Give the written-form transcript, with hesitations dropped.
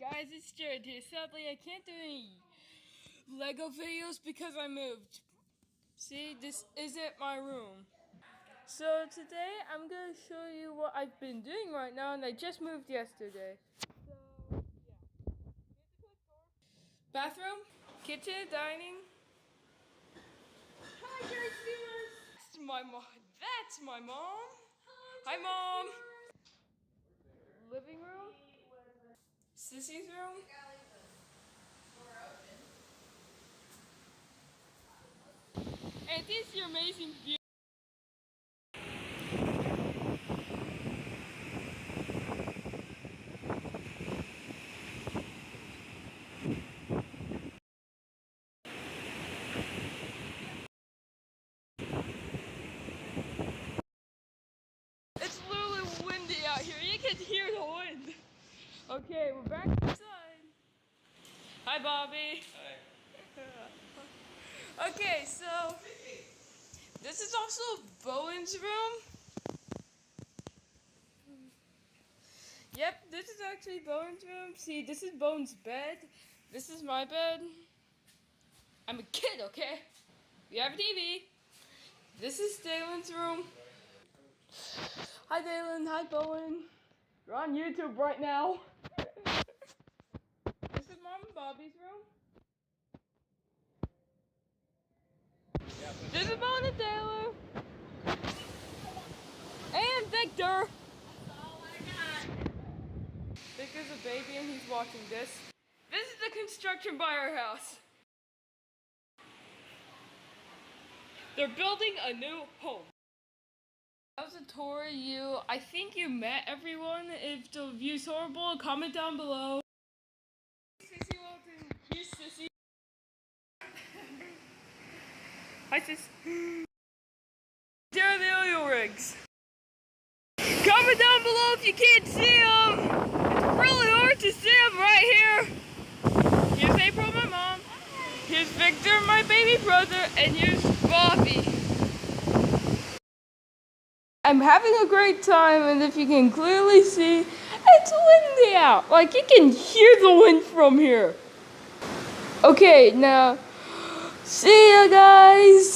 Guys, it's Jared here. Sadly, I can't do any Lego videos because I moved. See, this isn't my room. So today, I'm going to show you what I've been doing right now, and I just moved yesterday. So, yeah. Bathroom, kitchen, dining. Hi, Jared Steelers. That's my mom. That's my mom. Hi, Mom. Living room. Sissy's room. And this is your amazing view. It's literally windy out here. You can hear the wind. Okay, we're back inside. Hi, Bobby. Hi. Okay, so this is also Bowen's room. Yep, this is actually Bowen's room. See, this is Bowen's bed. This is my bed. I'm a kid, okay? We have a TV. This is Dalen's room. Hi, Dalen. Hi, Bowen. We're on YouTube right now. This is Mom and Bobby's room. This is Bowen and Taylor. And Victor. That's all I got. Victor's a baby and he's watching this. This is the construction by our house. They're building a new home. That was a tour of you. I think you met everyone. If the view's horrible, comment down below. Sissy Walton. Here's Sissy. Hi, Sis. There are the oil rigs. Comment down below if you can't see them. It's really hard to see them right here. Here's April, my mom. Here's Victor, my baby brother. And here's Bobby. I'm having a great time, and if you can clearly see, it's windy out. Like, you can hear the wind from here. Okay, now, see ya, guys.